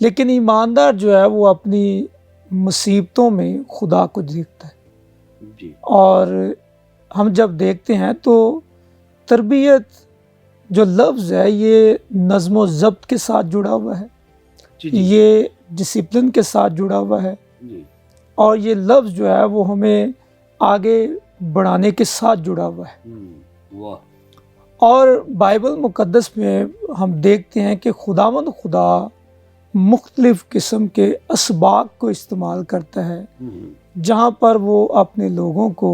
لیکن ایماندار جو ہے وہ اپنی مصیبتوں میں خدا کو دیکھتا ہے. جی اور ہم جب دیکھتے ہیں تو تربیت جو لفظ ہے یہ نظم و ضبط کے ساتھ جڑا ہوا ہے, جی جی یہ ڈسپلن کے ساتھ جڑا ہوا ہے, جی اور یہ لفظ جو ہے وہ ہمیں آگے بڑھانے کے ساتھ جڑا ہوا ہے. واہ اور بائبل مقدس میں ہم دیکھتے ہیں کہ خداوند خدا مختلف قسم کے اسباق کو استعمال کرتا ہے جہاں پر وہ اپنے لوگوں کو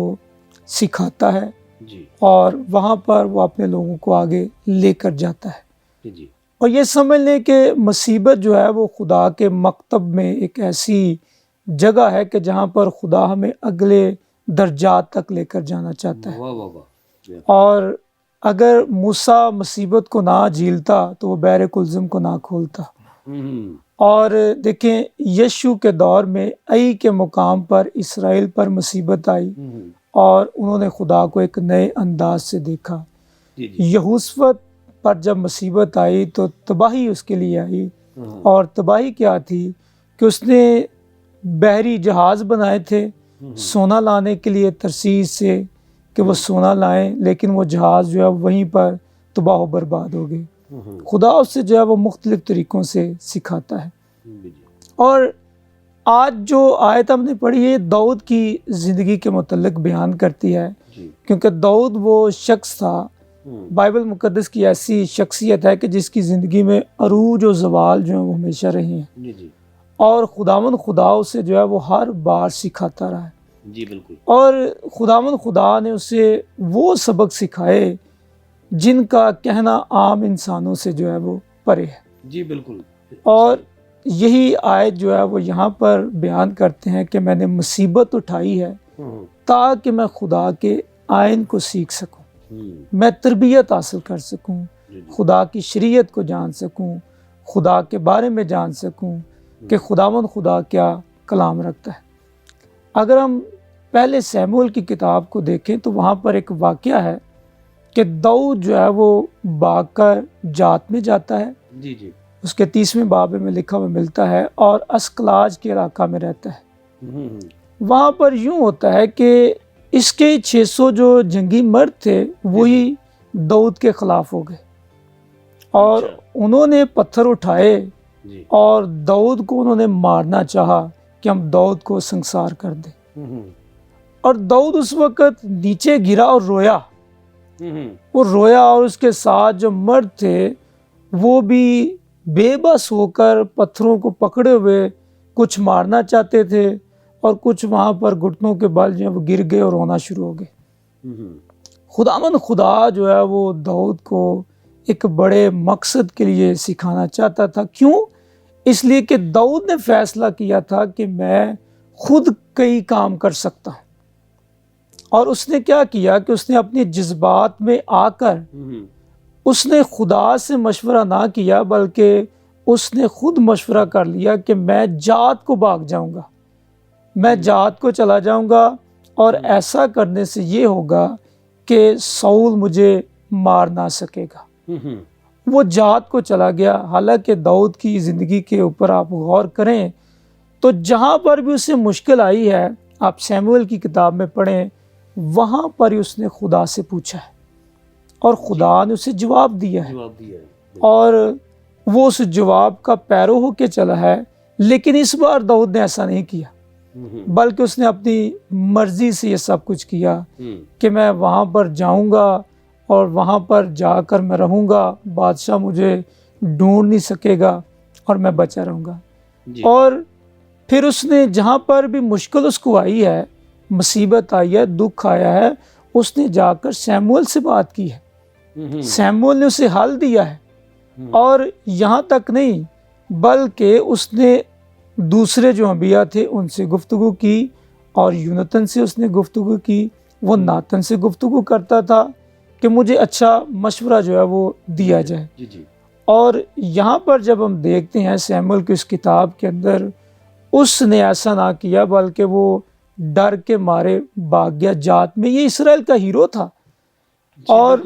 سکھاتا ہے جی اور وہاں پر وہ اپنے لوگوں کو آگے لے کر جاتا ہے. جی اور یہ سمجھ لیں کہ مصیبت جو ہے وہ خدا کے مکتب میں ایک ایسی جگہ ہے کہ جہاں پر خدا ہمیں اگلے درجات تک لے کر جانا چاہتا ہے. واہ واہ واہ اور اگر موسیٰ مصیبت کو نہ جھیلتا تو وہ بحر کلزم کو نہ کھولتا. اور دیکھیں یشو کے دور میں ای کے مقام پر اسرائیل پر مصیبت آئی اور انہوں نے خدا کو ایک نئے انداز سے دیکھا. یہوشفت پر جب مصیبت آئی تو تباہی اس کے لیے آئی, اور تباہی کیا تھی کہ اس نے بحری جہاز بنائے تھے سونا لانے کے لیے ترسیس سے کہ وہ سونا لائیں, لیکن وہ جہاز جو ہے وہیں پر تباہ و برباد ہو گئے. خدا اس سے جو ہے وہ مختلف طریقوں سے سکھاتا ہے. اور آج جو آیت ہم نے پڑھی ہے داؤد کی زندگی کے متعلق بیان کرتی ہے, کیونکہ داؤد وہ شخص تھا, بائبل مقدس کی ایسی شخصیت ہے کہ جس کی زندگی میں عروج و زوال جو ہیں وہ ہمیشہ رہے ہیں, اور خداوند خدا اسے جو ہے وہ ہر بار سکھاتا رہا ہے. جی بالکل. اور خداوند خدا نے اسے وہ سبق سکھائے جن کا کہنا عام انسانوں سے جو ہے وہ پرے ہے. جی بالکل. اور یہی آیت جو ہے وہ یہاں پر بیان کرتے ہیں کہ میں نے مصیبت اٹھائی ہے تاکہ میں خدا کے آئین کو سیکھ سکوں, میں تربیت حاصل کر سکوں, خدا کی شریعت کو جان سکوں, خدا کے بارے میں جان سکوں کہ خداوند خدا کیا کلام رکھتا ہے. اگر ہم پہلے سیموئیل کی کتاب کو دیکھیں تو وہاں پر ایک واقعہ ہے کہ داؤد جو ہے وہ باغ کا جات میں جاتا ہے. جی جی. اس کے 30ویں باب میں لکھا ہوا ملتا ہے, اور اسکلاج کے علاقہ میں رہتا ہے. وہاں پر یوں ہوتا ہے کہ اس کے 600 جو جنگی مرد تھے وہی داؤد کے خلاف ہو گئے, اور انہوں نے پتھر اٹھائے اور داؤد کو انہوں نے مارنا چاہا کہ ہم داؤد کو سنسار کر دیں. اور داؤد اس وقت نیچے گرا اور رویا, وہ رویا, اور اس کے ساتھ جو مرد تھے وہ بھی بے بس ہو کر پتھروں کو پکڑے ہوئے کچھ مارنا چاہتے تھے, اور کچھ وہاں پر گھٹنوں کے بل جو ہے وہ گر گئے اور رونا شروع ہو گئے. خداوند خدا جو ہے وہ داؤد کو ایک بڑے مقصد کے لیے سکھانا چاہتا تھا. کیوں؟ اس لیے کہ داؤد نے فیصلہ کیا تھا کہ میں خود کئی کام کر سکتا ہوں, اور اس نے کیا کیا کہ اس نے اپنے جذبات میں آ کر اس نے خدا سے مشورہ نہ کیا, بلکہ اس نے خود مشورہ کر لیا کہ میں جات کو بھاگ جاؤں گا, میں جات کو چلا جاؤں گا, اور ایسا کرنے سے یہ ہوگا کہ ساؤل مجھے مار نہ سکے گا. وہ جات کو چلا گیا. حالانکہ داؤد کی زندگی کے اوپر آپ غور کریں تو جہاں پر بھی اسے مشکل آئی ہے, آپ سیموئیل کی کتاب میں پڑھیں, وہاں پر ہی اس نے خدا سے پوچھا ہے اور خدا نے اسے جواب دیا ہے, اور وہ اس جواب کا پیرو ہو کے چلا ہے. لیکن اس بار داؤد نے ایسا نہیں کیا, بلکہ اس نے اپنی مرضی سے یہ سب کچھ کیا کہ میں وہاں پر جاؤں گا اور وہاں پر جا کر میں رہوں گا, بادشاہ مجھے ڈھونڈ نہیں سکے گا اور میں بچا رہوں گا. اور پھر اس نے جہاں پر بھی مشکل اس کو آئی ہے, مصیبت آئی ہے, دکھ آیا ہے, اس نے جا کر سیموئیل سے بات کی ہے. سیموئیل نے اسے حل دیا ہے, اور یہاں تک نہیں بلکہ اس نے دوسرے جو انبیاء تھے ان سے گفتگو کی, اور یونتن سے اس نے گفتگو کی. وہ ناتن سے گفتگو کرتا تھا کہ مجھے اچھا مشورہ جو ہے وہ دیا جائے. اور یہاں پر جب ہم دیکھتے ہیں سیموئیل کی اس کتاب کے اندر, اس نے ایسا نہ کیا بلکہ وہ ڈر کے مارے بھاگ گیا جات میں. یہ اسرائیل کا ہیرو تھا, اور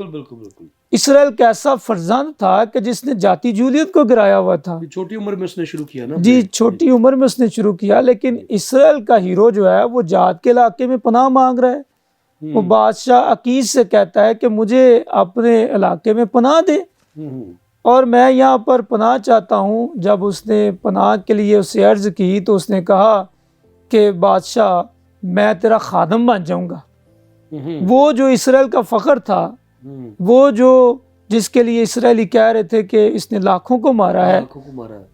اسرائیل کیسا فرزند تھا کہ جس نے جاتی جولیت کو گرایا ہوا تھا. چھوٹی عمر میں اس نے شروع کیا نا. جی چھوٹی عمر میں اس نے شروع کیا، لیکن اسرائیل کا ہیرو جو ہے وہ جات کے علاقے میں پناہ مانگ رہا ہے. وہ بادشاہ عکیز سے کہتا ہے کہ مجھے اپنے علاقے میں پناہ دے اور میں یہاں پر پناہ چاہتا ہوں. جب اس نے پناہ کے لیے اسے عرض کی تو اس نے کہا کہ بادشاہ میں تیرا خادم بن جاؤں گا. وہ جو اسرائیل کا فخر تھا، وہ جو جس کے لیے اسرائیلی کہہ رہے تھے کہ اس نے لاکھوں کو مارا ہے،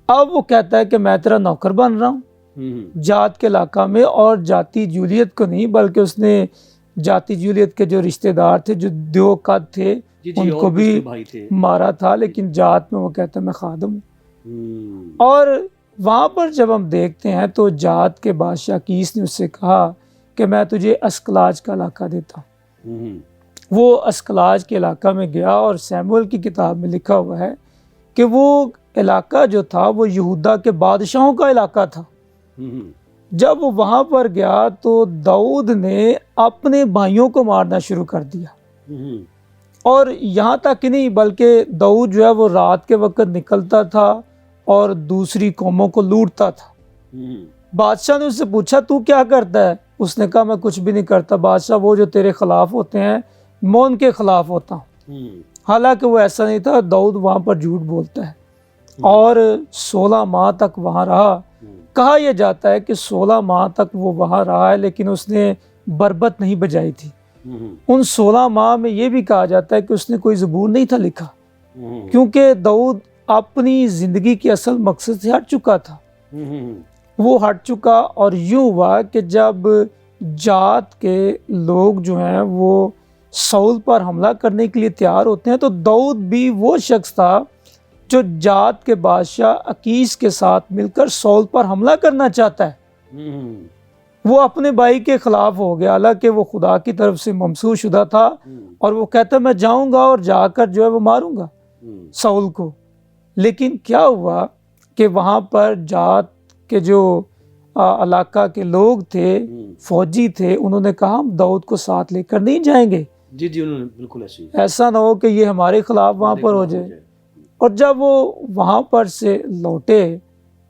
اب وہ کہتا ہے کہ میں تیرا نوکر بن رہا ہوں جات کے علاقہ میں. اور جاتی جولیت کو نہیں، بلکہ اس نے جاتی جولیت کے جو رشتہ دار تھے، جو دو قد تھے، ان کو بھی مارا تھا، لیکن جات میں وہ کہتا ہے میں خادم ہوں. اور وہاں پر جب ہم دیکھتے ہیں تو جات کے بادشاہ کیس نے اس سے کہا کہ میں تجھے اسکلاج کا علاقہ دیتا ہوں. وہ اسکلاج کے علاقہ میں گیا، اور سیموئیل کی کتاب میں لکھا ہوا ہے کہ وہ علاقہ جو تھا وہ یہودا کے بادشاہوں کا علاقہ تھا. جب وہ وہاں پر گیا تو داؤد نے اپنے بھائیوں کو مارنا شروع کر دیا. اور یہاں تک نہیں، بلکہ داؤد جو ہے وہ رات کے وقت نکلتا تھا اور دوسری قوموں کو لوٹتا تھا. بادشاہ نے اس سے پوچھا تو کیا کرتا ہے؟ اس نے کہا میں کچھ بھی نہیں کرتا بادشاہ، وہ جو تیرے خلاف ہوتے ہیں میں ان کے خلاف ہوتا ہوں. حالانکہ وہ ایسا نہیں تھا. داؤد وہاں پر جھوٹ بولتا ہے اور 16 ماہ تک وہاں رہا. کہا یہ جاتا ہے کہ 16 ماہ تک وہ وہاں رہا ہے، لیکن اس نے بربت نہیں بجائی تھی. ان 16 ماہ میں یہ بھی کہا جاتا ہے کہ اس نے کوئی زبور نہیں تھا لکھا، کیونکہ داؤد اپنی زندگی کے اصل مقصد سے ہٹ چکا تھا. وہ ہٹ چکا، اور یوں ہوا کہ جب جات کے لوگ جو ہیں وہ سول پر حملہ کرنے کے لیے تیار ہوتے ہیں تو داؤد بھی وہ شخص تھا جو جات کے بادشاہ عکیز کے ساتھ مل کر سول پر حملہ کرنا چاہتا ہے. وہ اپنے بھائی کے خلاف ہو گیا، حالانکہ وہ خدا کی طرف سے ممسوح شدہ تھا، اور وہ کہتا میں جاؤں گا اور جا کر جو ہے وہ ماروں گا سول کو. لیکن کیا ہوا کہ وہاں پر جات کے جو علاقہ کے لوگ تھے، فوجی تھے، انہوں نے کہا ہم داؤد کو ساتھ لے کر نہیں جائیں گے. جی انہوں نے بالکل ایسا نہ ہو کہ یہ ہمارے خلاف وہاں پر ہو جائے. اور جب وہ وہاں پر سے لوٹے،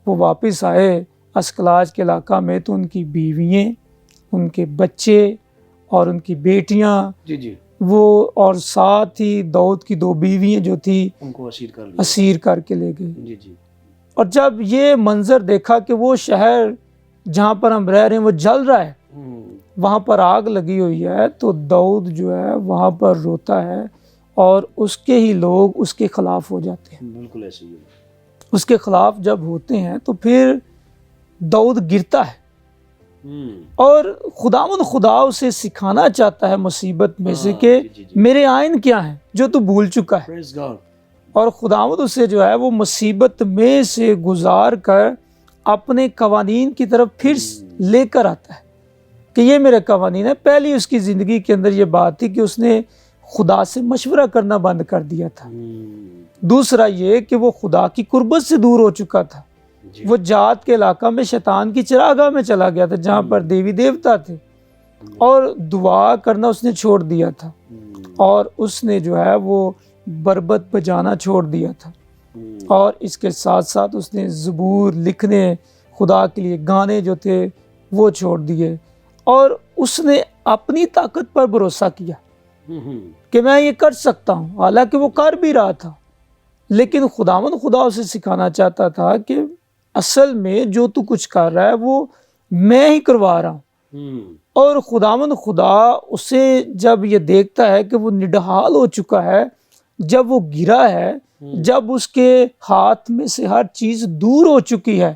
وہ واپس آئے اسکلاج کے علاقہ میں، تو ان کی بیوییں، ان کے بچے اور ان کی بیٹیاں وہ، اور ساتھ ہی داؤد کی 2 بیویاں جو تھی ان کو اسیر کر کے لے گئے. اور جب یہ منظر دیکھا کہ وہ شہر جہاں پر ہم رہ رہے ہیں وہ جل رہا ہے، وہاں پر آگ لگی ہوئی ہے، تو داؤد جو ہے وہاں پر روتا ہے، اور اس کے ہی لوگ اس کے خلاف ہو جاتے ہیں. بالکل ایسے ہی اس کے خلاف جب ہوتے ہیں تو پھر داؤد گرتا ہے، اور خدا اسے سکھانا چاہتا ہے مصیبت میں سے کہ میرے آئین کیا ہیں جو تو بھول چکا ہے. اور خداوند اسے جو ہے وہ مصیبت میں سے گزار کر اپنے قوانین کی طرف پھر لے کر آتا ہے کہ یہ میرے قوانین ہے. پہلی اس کی زندگی کے اندر یہ بات تھی کہ اس نے خدا سے مشورہ کرنا بند کر دیا تھا. دوسرا یہ کہ وہ خدا کی قربت سے دور ہو چکا تھا. وہ جات کے علاقہ میں شیطان کی چراگاہ میں چلا گیا تھا جہاں پر دیوی دیوتا تھے، اور دعا کرنا اس نے چھوڑ دیا تھا، اور اس نے جو ہے وہ بربت بجانا چھوڑ دیا تھا. اور اس کے ساتھ ساتھ اس نے زبور لکھنے، خدا کے لیے گانے جو تھے وہ چھوڑ دیے، اور اس نے اپنی طاقت پر بھروسہ کیا کہ میں یہ کر سکتا ہوں. حالانکہ وہ کر بھی رہا تھا، لیکن خدا اسے سکھانا چاہتا تھا کہ اصل میں جو تو کچھ کر رہا ہے وہ میں ہی کروا رہا ہوں. اور خدا اسے جب یہ دیکھتا ہے کہ وہ نڈھال ہو چکا ہے، جب وہ گرا ہے، جب اس کے ہاتھ میں سے ہر چیز دور ہو چکی ہے،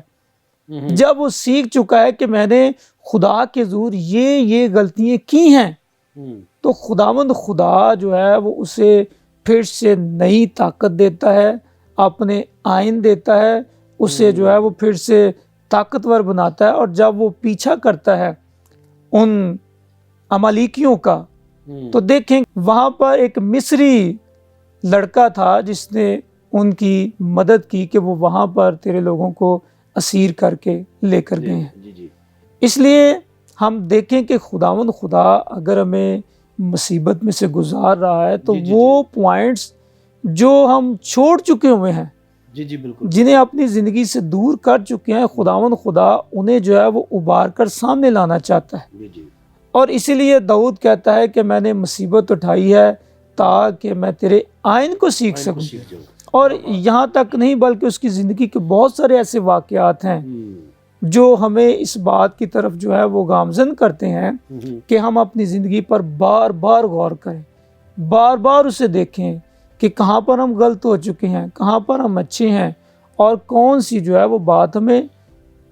جب وہ سیکھ چکا ہے کہ میں نے خدا کے حضور یہ غلطیاں کی ہیں، تو خدا جو ہے وہ اسے پھر سے نئی طاقت دیتا ہے، اپنے آئین دیتا ہے، اسے جو ہے وہ پھر سے طاقتور بناتا ہے. اور جب وہ پیچھا کرتا ہے ان عمالیکیوں کا، تو دیکھیں وہاں پر ایک مصری لڑکا تھا جس نے ان کی مدد کی کہ وہ وہاں پر تیرے لوگوں کو اسیر کر کے لے کر گئے ہیں. اس لیے ہم دیکھیں کہ خدا اگر ہمیں مصیبت میں سے گزار رہا ہے تو وہ پوائنٹس جو ہم چھوڑ چکے ہوئے ہیں، جی جی بالکل جنہیں اپنی زندگی سے دور کر چکے ہیں، خداوند خدا انہیں جو ہے وہ ابار کر سامنے لانا چاہتا ہے. جی جی اور اسی لیے داؤد کہتا ہے کہ میں نے مصیبت اٹھائی ہے تاکہ میں تیرے آئین کو سیکھ سکوں. سیکھ جاؤ. اور یہاں تک نہیں بلکہ اس کی زندگی کے بہت سارے ایسے واقعات ہیں جو ہمیں اس بات کی طرف جو ہے وہ گامزن کرتے ہیں کہ ہم اپنی زندگی پر بار بار غور کریں، بار بار اسے دیکھیں کہ کہاں پر ہم غلط ہو چکے ہیں، کہاں پر ہم اچھے ہیں، اور کون سی جو ہے وہ بات ہمیں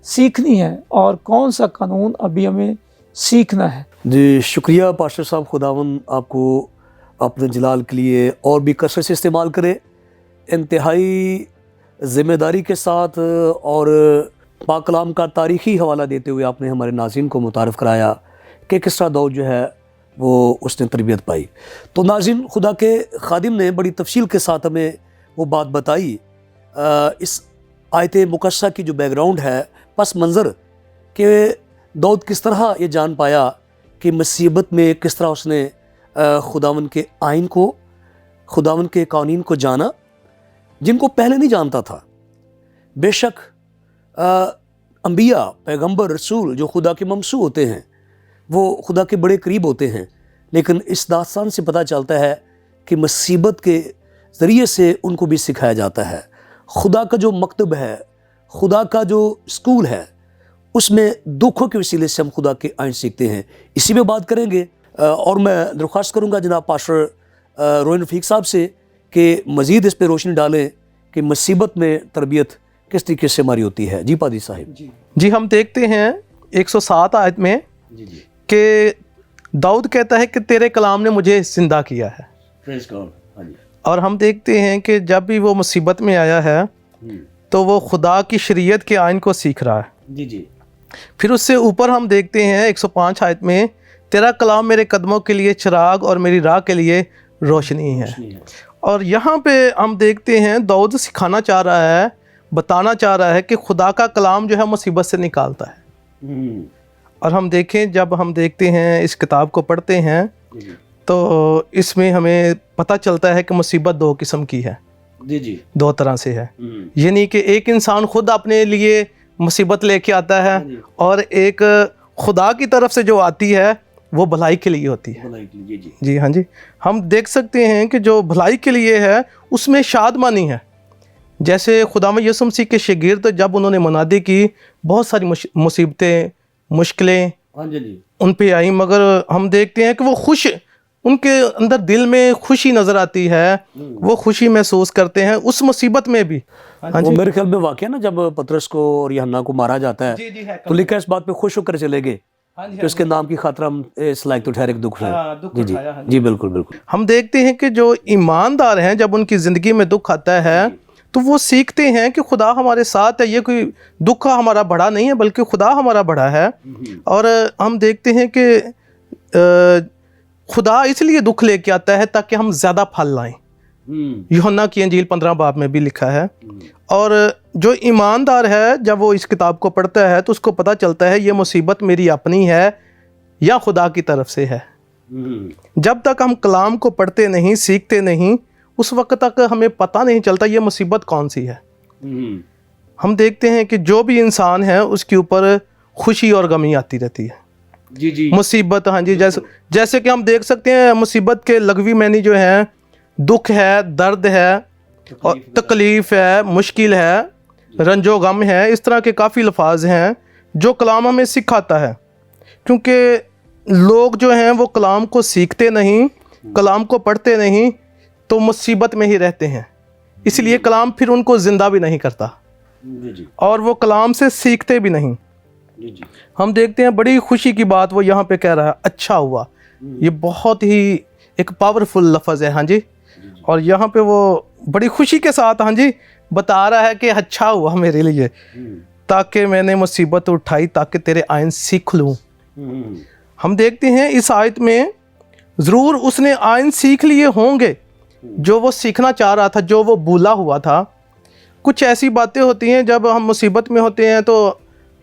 سیکھنی ہے اور کون سا قانون ابھی ہمیں سیکھنا ہے. جی شکریہ پاسٹر صاحب، خداوند آپ کو اپنے جلال کے لیے اور بھی کثرت سے استعمال کرے. انتہائی ذمہ داری کے ساتھ اور پاک کلام کا تاریخی حوالہ دیتے ہوئے آپ نے ہمارے ناظرین کو متعارف کرایا کہ کس طرح داؤد جو ہے وہ اس نے تربیت پائی. تو ناظرین، خدا کے خادم نے بڑی تفصیل کے ساتھ ہمیں وہ بات بتائی. اس آیت مقدسہ کی جو بیک گراؤنڈ ہے، پس منظر، کہ داؤد کس طرح یہ جان پایا کہ مصیبت میں کس طرح اس نے خداوند کے آئین کو، خداوند کے قوانین کو جانا جن کو پہلے نہیں جانتا تھا. بے شک انبیاء، پیغمبر، رسول جو خدا کے ممسوح ہوتے ہیں وہ خدا کے بڑے قریب ہوتے ہیں، لیکن اس داستان سے پتہ چلتا ہے کہ مصیبت کے ذریعے سے ان کو بھی سکھایا جاتا ہے. خدا کا جو مکتب ہے، خدا کا جو اسکول ہے، اس میں دکھوں کے وسیلے سے ہم خدا کے آئین سیکھتے ہیں. اسی پہ بات کریں گے، اور میں درخواست کروں گا جناب پاسٹر روہن رفیق صاحب سے کہ مزید اس پہ روشنی ڈالیں کہ مصیبت میں تربیت کس طریقے سے ہماری ہوتی ہے. جی پادری صاحب. جی ہم دیکھتے ہیں 107 آیت میں جی جی کہ داؤد کہتا ہے کہ تیرے کلام نے مجھے زندہ کیا ہے. پریز گاڈ. ہاں جی. اور ہم دیکھتے ہیں کہ جب بھی وہ مصیبت میں آیا ہے تو وہ خدا کی شریعت کے آئین کو سیکھ رہا ہے. جی جی. پھر اس سے اوپر ہم دیکھتے ہیں 105 آیت میں، تیرا کلام میرے قدموں کے لیے چراغ اور میری راہ کے لیے روشنی ہے. اور یہاں پہ ہم دیکھتے ہیں داؤد سکھانا چاہ رہا ہے، بتانا چاہ رہا ہے کہ خدا کا کلام جو ہے مصیبت سے نکالتا ہے. اور ہم دیکھیں، جب ہم دیکھتے ہیں اس کتاب کو پڑھتے ہیں تو اس میں ہمیں پتہ چلتا ہے کہ مصیبت دو قسم کی ہے. جی جی. دو طرح سے ہے. یعنی کہ ایک انسان خود اپنے لیے مصیبت لے کے آتا ہے، اور ایک خدا کی طرف سے جو آتی ہے وہ بھلائی کے لیے ہوتی ہے. جی ہاں جی. ہم دیکھ سکتے ہیں کہ جو بھلائی کے لیے ہے اس میں شادمانی ہے. جیسے خداوند یسوع مسیح کے شاگرد جب انہوں نے منادی کی، بہت ساری مصیبتیں، مشکلیں ان پہ آئیں، مگر ہم دیکھتے ہیں کہ وہ خوش، ان کے اندر دل میں خوشی نظر آتی ہے، وہ خوشی محسوس کرتے ہیں اس مصیبت میں بھی. وہ میرے خیال میں واقعہ نا جب پطرس کو اور یوحنا کو مارا جاتا ہے تو لکھا اس بات پہ خوش ہو کر چلے گئے کہ اس کے نام کی خاطر ہم اس لائق تو ٹھہرے ایک دکھ ہے. جی جی جی بالکل بالکل. ہم دیکھتے ہیں کہ جو ایماندار ہیں جب ان کی زندگی میں دکھ آتا ہے تو وہ سیکھتے ہیں کہ خدا ہمارے ساتھ ہے. یہ کوئی دکھ ہمارا بڑا نہیں ہے بلکہ خدا ہمارا بڑا ہے. اور ہم دیکھتے ہیں کہ خدا اس لیے دکھ لے کے آتا ہے تاکہ ہم زیادہ پھل لائیں. یوحنا کی انجیل 15 باب میں بھی لکھا ہے. اور جو ایماندار ہے جب وہ اس کتاب کو پڑھتا ہے تو اس کو پتہ چلتا ہے یہ مصیبت میری اپنی ہے یا خدا کی طرف سے ہے. جب تک ہم کلام کو پڑھتے نہیں، سیکھتے نہیں، اس وقت تک ہمیں پتہ نہیں چلتا یہ مصیبت کون سی ہے. ہم دیکھتے ہیں کہ جو بھی انسان ہے اس کے اوپر خوشی اور غمی آتی رہتی ہے. جی جی. مصیبت، ہاں جی، جیسے کہ ہم دیکھ سکتے ہیں مصیبت کے لغوی معنی جو ہیں، دکھ ہے، درد ہے، اور تکلیف ہے، مشکل ہے، رنج و غم ہے. اس طرح کے کافی لفاظ ہیں جو کلام ہمیں سکھاتا ہے. کیونکہ لوگ جو ہیں وہ کلام کو سیکھتے نہیں، کلام کو پڑھتے نہیں، تو مصیبت میں ہی رہتے ہیں. اس لیے کلام پھر ان کو زندہ بھی نہیں کرتا، اور وہ کلام سے سیکھتے بھی نہیں. ہم دیکھتے ہیں بڑی خوشی کی بات وہ یہاں پہ کہہ رہا ہے، اچھا ہوا. یہ بہت ہی ایک پاورفل لفظ ہے. ہاں جی. اور یہاں پہ وہ بڑی خوشی کے ساتھ ہاں جی بتا رہا ہے کہ اچھا ہوا میرے لیے، تاکہ میں نے مصیبت اٹھائی تاکہ تیرے آئین سیکھ لوں. ہم دیکھتے ہیں اس آیت میں ضرور اس نے آئین سیکھ لیے ہوں گے جو وہ سیکھنا چاہ رہا تھا، جو وہ بھولا ہوا تھا. کچھ ایسی باتیں ہوتی ہیں جب ہم مصیبت میں ہوتے ہیں تو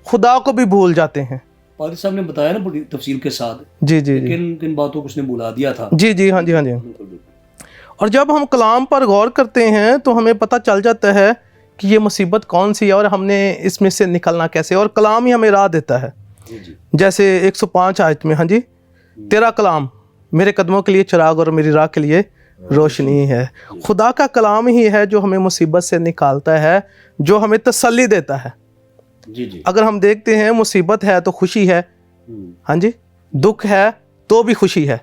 خدا کو بھی بھول جاتے ہیں. پادری صاحب نے بتایا نا بڑی تفصیل کے ساتھ جی جی کن کن باتوں کو اس نے بھلا دیا تھا. جی جی ہاں جی ہاں جی. اور جب ہم کلام پر غور کرتے ہیں تو ہمیں پتہ چل جاتا ہے کہ یہ مصیبت کون سی ہے اور ہم نے اس میں سے نکلنا کیسے، اور کلام ہی ہمیں راہ دیتا ہے. جیسے 105 آیت میں، ہاں جی، تیرا کلام میرے قدموں کے لیے چراغ اور میری راہ کے لیے روشنی ہے. خدا کا کلام ہی ہے جو ہمیں مصیبت سے نکالتا ہے، جو ہمیں تسلی دیتا ہے. اگر ہم دیکھتے ہیں مصیبت ہے تو خوشی ہے، ہاں جی، دکھ ہے تو بھی خوشی ہے.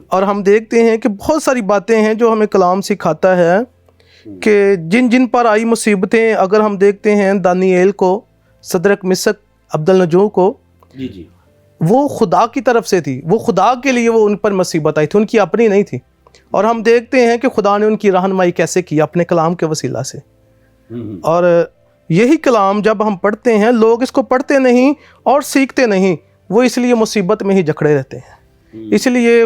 اور ہم دیکھتے ہیں کہ بہت ساری باتیں ہیں جو ہمیں کلام سکھاتا ہے کہ جن جن پر آئی مصیبتیں، اگر ہم دیکھتے ہیں دانییل کو، صدرک مسک عبدالنجو کو، وہ خدا کی طرف سے تھی، وہ خدا کے لیے وہ ان پر مصیبت آئی تھی، ان کی اپنی نہیں تھی. اور ہم دیکھتے ہیں کہ خدا نے ان کی رہنمائی کیسے کی اپنے کلام کے وسیلہ سے. اور یہی کلام جب ہم پڑھتے ہیں، لوگ اس کو پڑھتے نہیں اور سیکھتے نہیں، وہ اس لیے مصیبت میں ہی جکڑے رہتے ہیں. اس لیے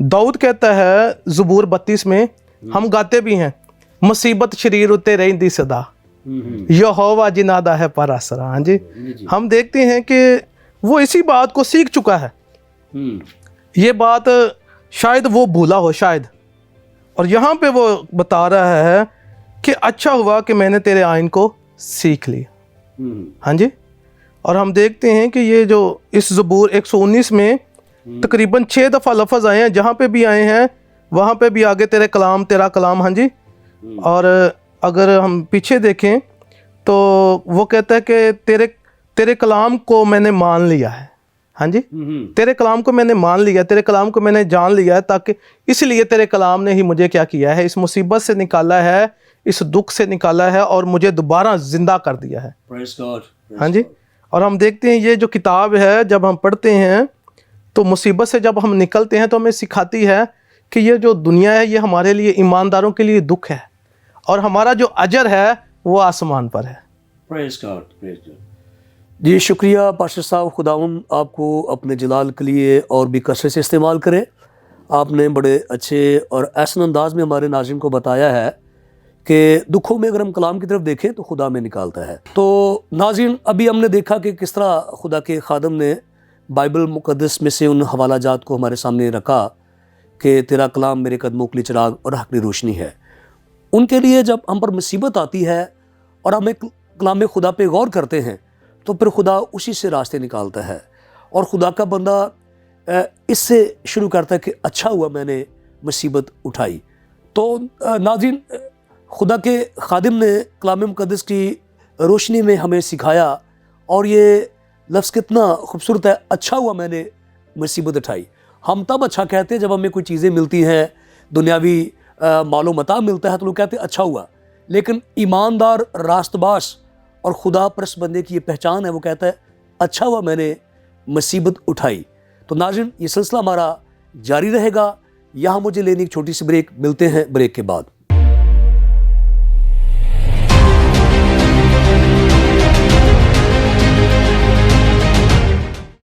داؤد کہتا ہے زبور 32 میں، ہم گاتے بھی ہیں، مصیبت شریر اتے رہندی صدا، یہوہ جنادہ ہے پر آسرا. ہاں جی، ہم دیکھتے ہیں کہ وہ اسی بات کو سیکھ چکا ہے. یہ بات شاید وہ بھولا ہو شاید، اور یہاں پہ وہ بتا رہا ہے کہ اچھا ہوا کہ میں نے تیرے آئین کو سیکھ لیا. ہاں جی، اور ہم دیکھتے ہیں کہ یہ جو اس زبور 119 میں تقریباً 6 دفعہ لفظ آئے ہیں، جہاں پہ بھی آئے ہیں وہاں پہ بھی آگے تیرے کلام، تیرا کلام. ہاں جی، اور اگر ہم پیچھے دیکھیں تو وہ کہتا ہے کہ تیرے کلام کو میں نے مان لیا ہے. ہاں جی، تیرے کلام کو میں نے مان لیا، تیرے کلام کو میں نے جان لیا ہے، تاکہ اس لیے تیرے کلام نے ہی مجھے کیا کیا ہے، اس مصیبت سے نکالا ہے، اس دکھ سے نکالا ہے اور مجھے دوبارہ زندہ کر دیا ہے. ہاں جی، اور ہم دیکھتے ہیں یہ جو کتاب ہے جب ہم پڑھتے ہیں تو مصیبت سے جب ہم نکلتے ہیں تو ہمیں سکھاتی ہے کہ یہ جو دنیا ہے یہ ہمارے لیے، ایمانداروں کے لیے دکھ ہے، اور ہمارا جو اجر ہے وہ آسمان پر ہے. جی شکریہ پاشا صاحب، خداوند آپ کو اپنے جلال کے لیے اور بھی کثرت سے استعمال کرے. آپ نے بڑے اچھے اور احسن انداز میں ہمارے ناظرین کو بتایا ہے کہ دکھوں میں اگر ہم کلام کی طرف دیکھیں تو خدا میں نکالتا ہے. تو ناظرین، ابھی ہم نے دیکھا کہ کس طرح خدا کے خادم نے بائبل مقدس میں سے ان حوالہ جات کو ہمارے سامنے رکھا کہ تیرا کلام میرے قدموں کے لیے چراغ اور حق کی روشنی ہے. ان کے لیے جب ہم پر مصیبت آتی ہے اور ہم ایک کلام خدا پہ غور کرتے ہیں تو پھر خدا اسی سے راستے نکالتا ہے، اور خدا کا بندہ اس سے شروع کرتا ہے کہ اچھا ہوا میں نے مصیبت اٹھائی. تو ناظرین، خدا کے خادم نے کلام مقدس کی روشنی میں ہمیں سکھایا، اور یہ لفظ کتنا خوبصورت ہے، اچھا ہوا میں نے مصیبت اٹھائی. ہم تب اچھا کہتے ہیں جب ہمیں کوئی چیزیں ملتی ہیں، دنیاوی مال و متاع ملتا ہے تو لوگ کہتے ہیں اچھا ہوا. لیکن ایماندار راست باز اور خدا پرست بندے کی یہ پہچان ہے، وہ کہتا ہے اچھا ہوا میں نے مصیبت اٹھائی. تو ناظرین، یہ سلسلہ ہمارا جاری رہے گا. یہاں مجھے لینے ایک چھوٹی سی بریک، ملتے ہیں بریک کے بعد.